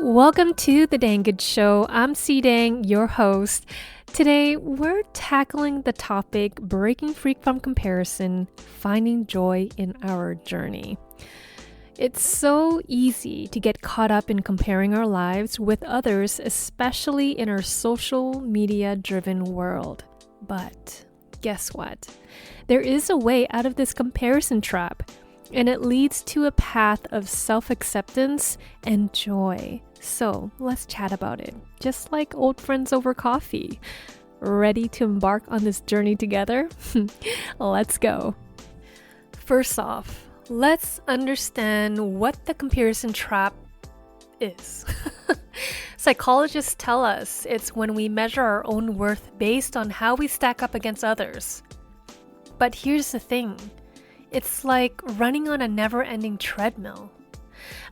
Welcome to The Dang Good Show. I'm C Dang, your host. Today, we're tackling the topic breaking free from comparison, finding joy in our journey. It's so easy to get caught up in comparing our lives with others, especially in our social media driven world. But guess what? There is a way out of this comparison trap, and it leads to a path of self-acceptance and joy. So let's chat about it, just like old friends over coffee. Ready to embark on this journey together? Let's go. First off, let's understand what the comparison trap is. Psychologists tell us it's when we measure our own worth based on how we stack up against others. But here's the thing. It's like running on a never-ending treadmill.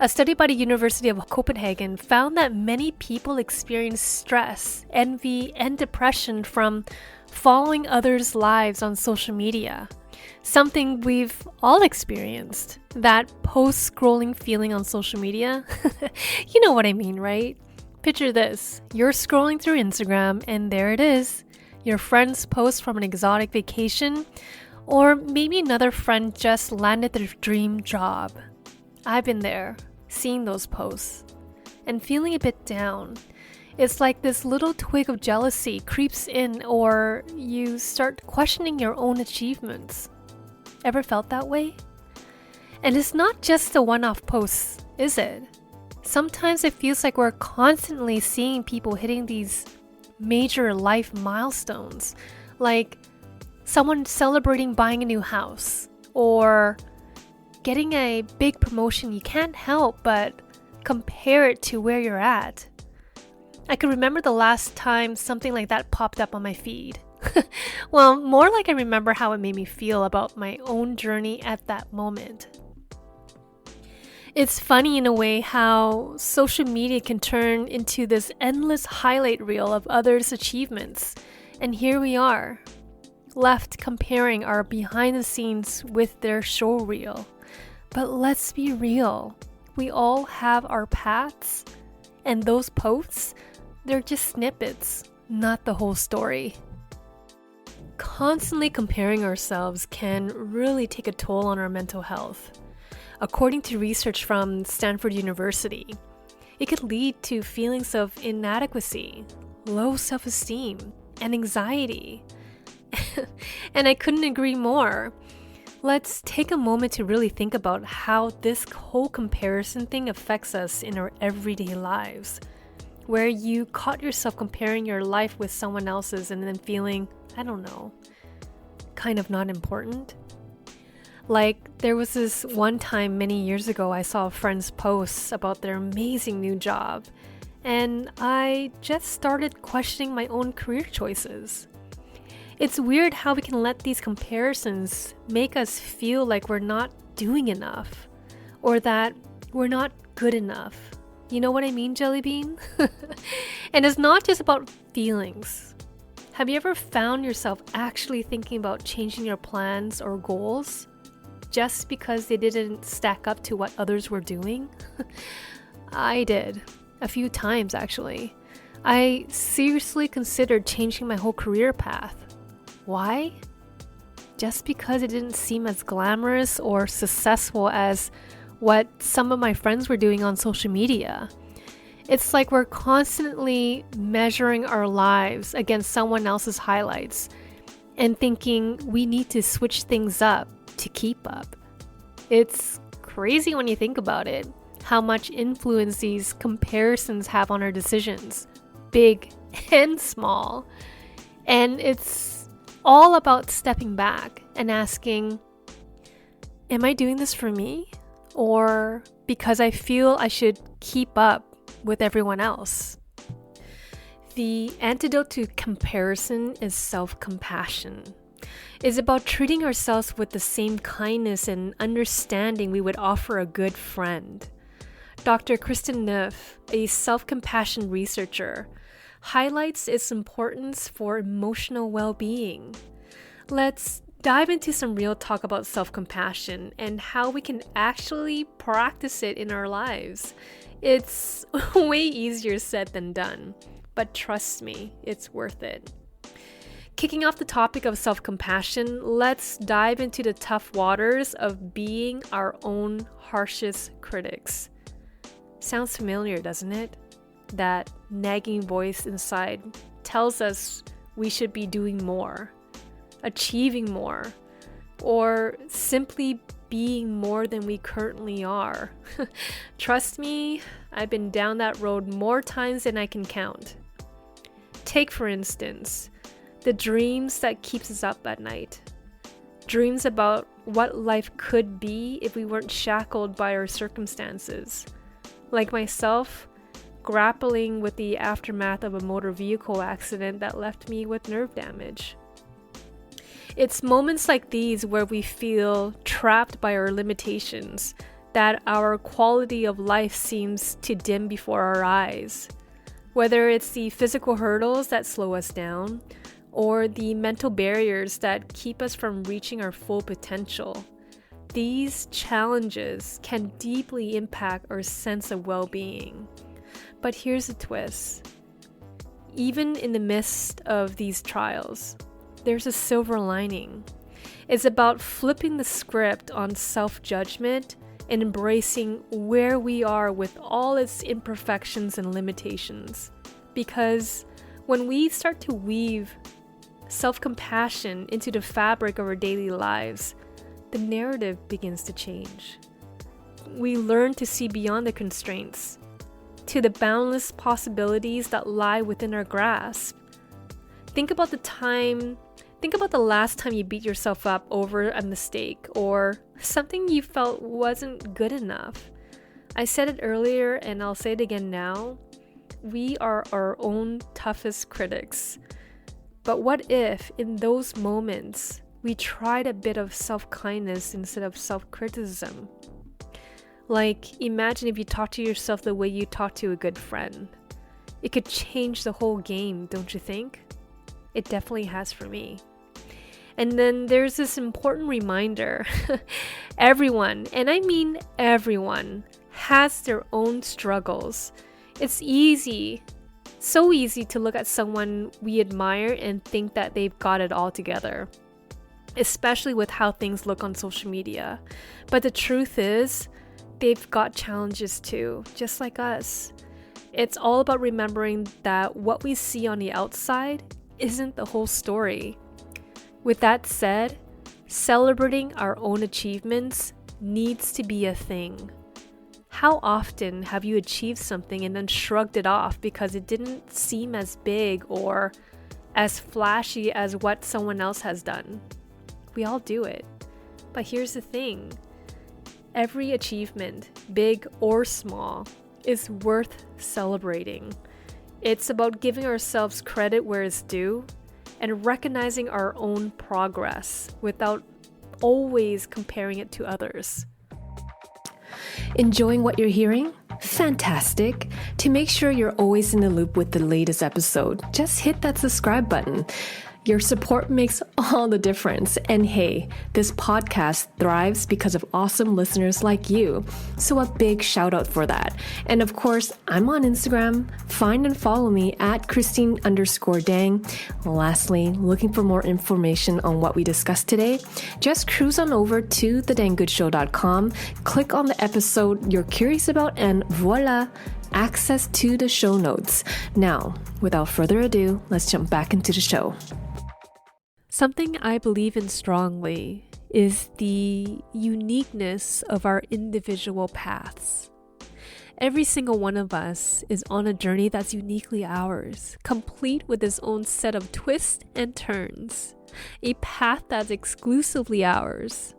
A study by the University of Copenhagen found that many people experience stress, envy, and depression from following others' lives on social media. Something we've all experienced. That post-scrolling feeling on social media. You know what I mean, right? Picture this. You're scrolling through Instagram and there it is. Your friend's post from an exotic vacation. Or maybe another friend just landed their dream job. I've been there, seeing those posts, and feeling a bit down. It's like this little twig of jealousy creeps in, or you start questioning your own achievements. Ever felt that way? And it's not just the one-off posts, is it? Sometimes it feels like we're constantly seeing people hitting these major life milestones, like someone celebrating buying a new house, or getting a big promotion. You can't help but compare it to where you're at. I can remember the last time something like that popped up on my feed. Well, more like I remember how it made me feel about my own journey at that moment. It's funny in a way how social media can turn into this endless highlight reel of others' achievements. And here we are, left comparing our behind the scenes with their show reel. But let's be real, we all have our paths, and those posts, they're just snippets, not the whole story. Constantly comparing ourselves can really take a toll on our mental health. According to research from Stanford University, it could lead to feelings of inadequacy, low self-esteem, and anxiety. And I couldn't agree more. Let's take a moment to really think about how this whole comparison thing affects us in our everyday lives, where you caught yourself comparing your life with someone else's and then feeling, I don't know, kind of not important. Like, there was this one time many years ago I saw friends post about their amazing new job, and I just started questioning my own career choices. It's weird how we can let these comparisons make us feel like we're not doing enough, or that we're not good enough. You know what I mean, Jellybean? And it's not just about feelings. Have you ever found yourself actually thinking about changing your plans or goals just because they didn't stack up to what others were doing? I did. A few times, actually. I seriously considered changing my whole career path. Why? Just because it didn't seem as glamorous or successful as what some of my friends were doing on social media. It's like we're constantly measuring our lives against someone else's highlights and thinking we need to switch things up to keep up. It's crazy when you think about it, how much influence these comparisons have on our decisions, big and small. And it's all about stepping back and asking, am I doing this for me? Or because I feel I should keep up with everyone else? The antidote to comparison is self-compassion. It's about treating ourselves with the same kindness and understanding we would offer a good friend. Dr. Kristen Neff, a self-compassion researcher, highlights its importance for emotional well-being. Let's dive into some real talk about self-compassion and how we can actually practice it in our lives. It's way easier said than done, but trust me, it's worth it. Kicking off the topic of self-compassion, let's dive into the tough waters of being our own harshest critics. Sounds familiar, doesn't it? That nagging voice inside tells us we should be doing more, achieving more, or simply being more than we currently are. Trust me, I've been down that road more times than I can count. Take, for instance, the dreams that keeps us up at night. Dreams about what life could be if we weren't shackled by our circumstances. Like myself, grappling with the aftermath of a motor vehicle accident that left me with nerve damage. It's moments like these where we feel trapped by our limitations, that our quality of life seems to dim before our eyes. Whether it's the physical hurdles that slow us down, or the mental barriers that keep us from reaching our full potential, these challenges can deeply impact our sense of well-being. But here's the twist. Even in the midst of these trials, there's a silver lining. It's about flipping the script on self-judgment and embracing where we are with all its imperfections and limitations. Because when we start to weave self-compassion into the fabric of our daily lives, the narrative begins to change. We learn to see beyond the constraints, to the boundless possibilities that lie within our grasp. Think about the last time you beat yourself up over a mistake or something you felt wasn't good enough. I said it earlier and I'll say it again now. We are our own toughest critics. But what if, in those moments, we tried a bit of self-kindness instead of self-criticism? Like, imagine if you talk to yourself the way you talk to a good friend. It could change the whole game, don't you think? It definitely has for me. And then there's this important reminder. Everyone, and I mean everyone, has their own struggles. It's so easy to look at someone we admire and think that they've got it all together, especially with how things look on social media. But the truth is, they've got challenges too, just like us. It's all about remembering that what we see on the outside isn't the whole story. With that said, celebrating our own achievements needs to be a thing. How often have you achieved something and then shrugged it off because it didn't seem as big or as flashy as what someone else has done? We all do it. But here's the thing. Every achievement, big or small, is worth celebrating. It's about giving ourselves credit where it's due and recognizing our own progress without always comparing it to others. Enjoying what you're hearing? Fantastic! To make sure you're always in the loop with the latest episode, just hit that subscribe button. Your support makes all the difference. And hey, this podcast thrives because of awesome listeners like you. So a big shout out for that. And of course, I'm on Instagram. Find and follow me at Christine_Dang. Lastly, looking for more information on what we discussed today? Just cruise on over to thedangoodshow.com, click on the episode you're curious about, and voila! Access to the show notes. Now, without further ado, let's jump back into the show. Something I believe in strongly is the uniqueness of our individual paths. Every single one of us is on a journey that's uniquely ours, complete with its own set of twists and turns. A path that's exclusively ours,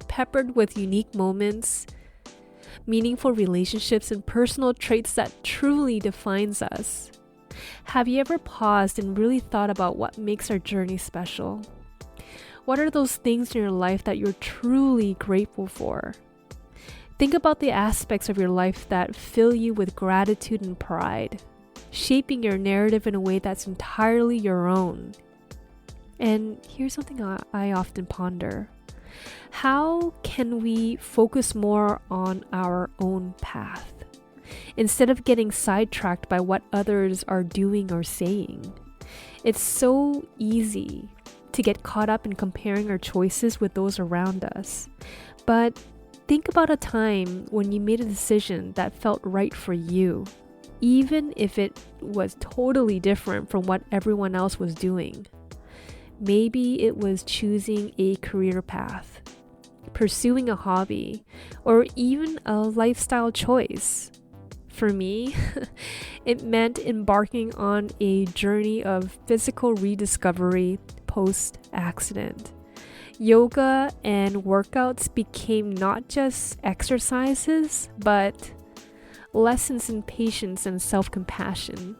peppered with unique moments, meaningful relationships, and personal traits that truly defines us. Have you ever paused and really thought about what makes our journey special? What are those things in your life that you're truly grateful for? Think about the aspects of your life that fill you with gratitude and pride, shaping your narrative in a way that's entirely your own. And here's something I often ponder. How can we focus more on our own path instead of getting sidetracked by what others are doing or saying? It's so easy to get caught up in comparing our choices with those around us. But think about a time when you made a decision that felt right for you, even if it was totally different from what everyone else was doing. Maybe it was choosing a career path, pursuing a hobby, or even a lifestyle choice. For me, it meant embarking on a journey of physical rediscovery post-accident. Yoga and workouts became not just exercises, but lessons in patience and self-compassion.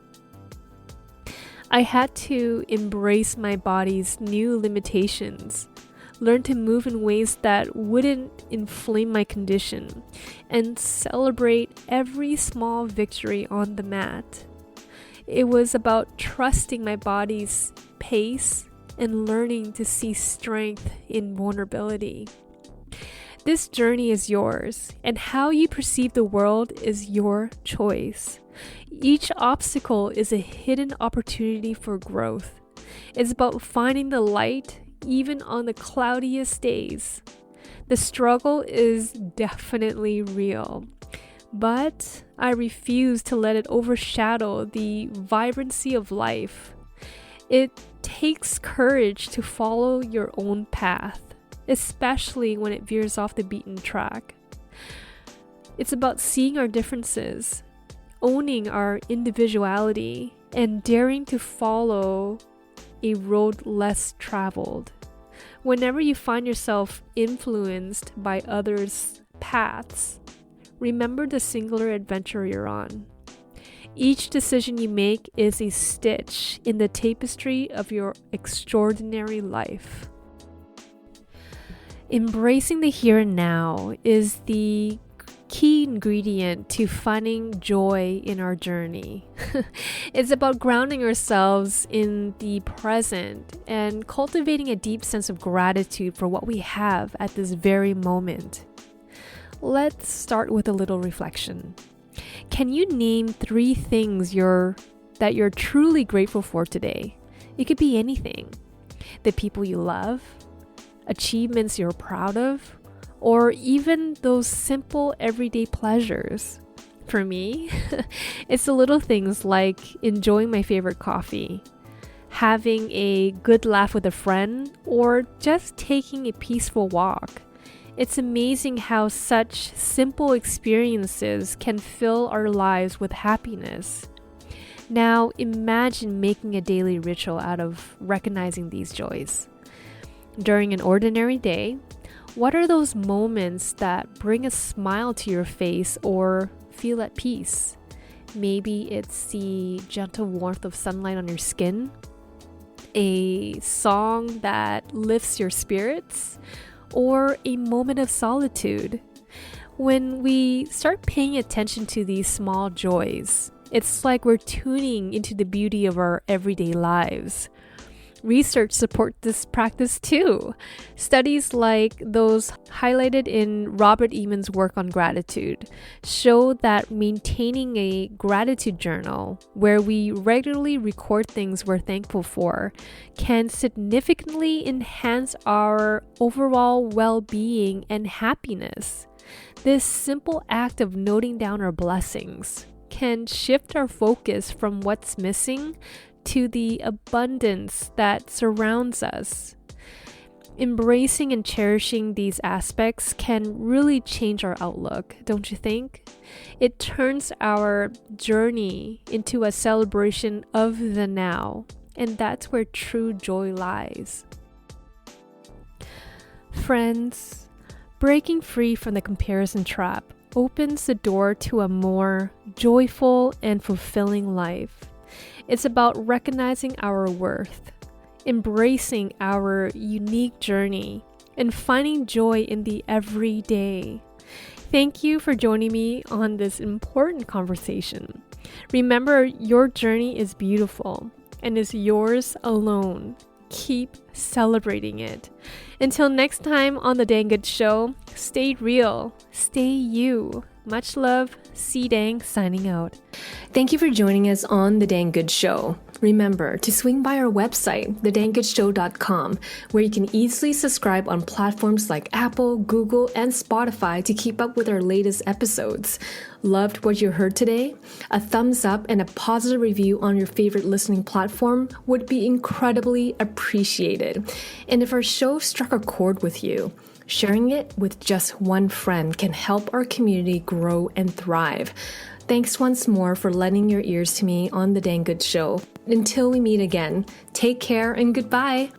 I had to embrace my body's new limitations, learn to move in ways that wouldn't inflame my condition, and celebrate every small victory on the mat. It was about trusting my body's pace and learning to see strength in vulnerability. This journey is yours, and how you perceive the world is your choice. Each obstacle is a hidden opportunity for growth. It's about finding the light even on the cloudiest days. The struggle is definitely real, but I refuse to let it overshadow the vibrancy of life. It takes courage to follow your own path, especially when it veers off the beaten track. It's about seeing our differences, owning our individuality, and daring to follow a road less traveled. Whenever you find yourself influenced by others' paths, remember the singular adventure you're on. Each decision you make is a stitch in the tapestry of your extraordinary life. Embracing the here and now is the key ingredient to finding joy in our journey. It's about grounding ourselves in the present and cultivating a deep sense of gratitude for what we have at this very moment. Let's start with a little reflection. Can you name 3 things that you're truly grateful for today? It could be anything. The people you love, achievements you're proud of, or even those simple everyday pleasures. For me, it's the little things like enjoying my favorite coffee, having a good laugh with a friend, or just taking a peaceful walk. It's amazing how such simple experiences can fill our lives with happiness. Now, imagine making a daily ritual out of recognizing these joys. During an ordinary day, what are those moments that bring a smile to your face or feel at peace? Maybe it's the gentle warmth of sunlight on your skin, a song that lifts your spirits, or a moment of solitude. When we start paying attention to these small joys, it's like we're tuning into the beauty of our everyday lives. Research supports this practice too. Studies like those highlighted in Robert Eamon's work on gratitude show that maintaining a gratitude journal where we regularly record things we're thankful for can significantly enhance our overall well-being and happiness. This simple act of noting down our blessings can shift our focus from what's missing to the abundance that surrounds us. Embracing and cherishing these aspects can really change our outlook, don't you think? It turns our journey into a celebration of the now, and that's where true joy lies. Friends, breaking free from the comparison trap opens the door to a more joyful and fulfilling life. It's about recognizing our worth, embracing our unique journey, and finding joy in the everyday. Thank you for joining me on this important conversation. Remember, your journey is beautiful and is yours alone. keep celebrating it. Until next time on The Dang Good Show, stay real, stay you. Much love, C Dang signing out. Thank you for joining us on The Dang Good Show. Remember to swing by our website, thedangoodshow.com, where you can easily subscribe on platforms like Apple, Google, and Spotify to keep up with our latest episodes. Loved what you heard today? A thumbs up and a positive review on your favorite listening platform would be incredibly appreciated. And if our show struck a chord with you, sharing it with just one friend can help our community grow and thrive. Thanks once more for lending your ears to me on The Dang Good Show. Until we meet again, take care and goodbye.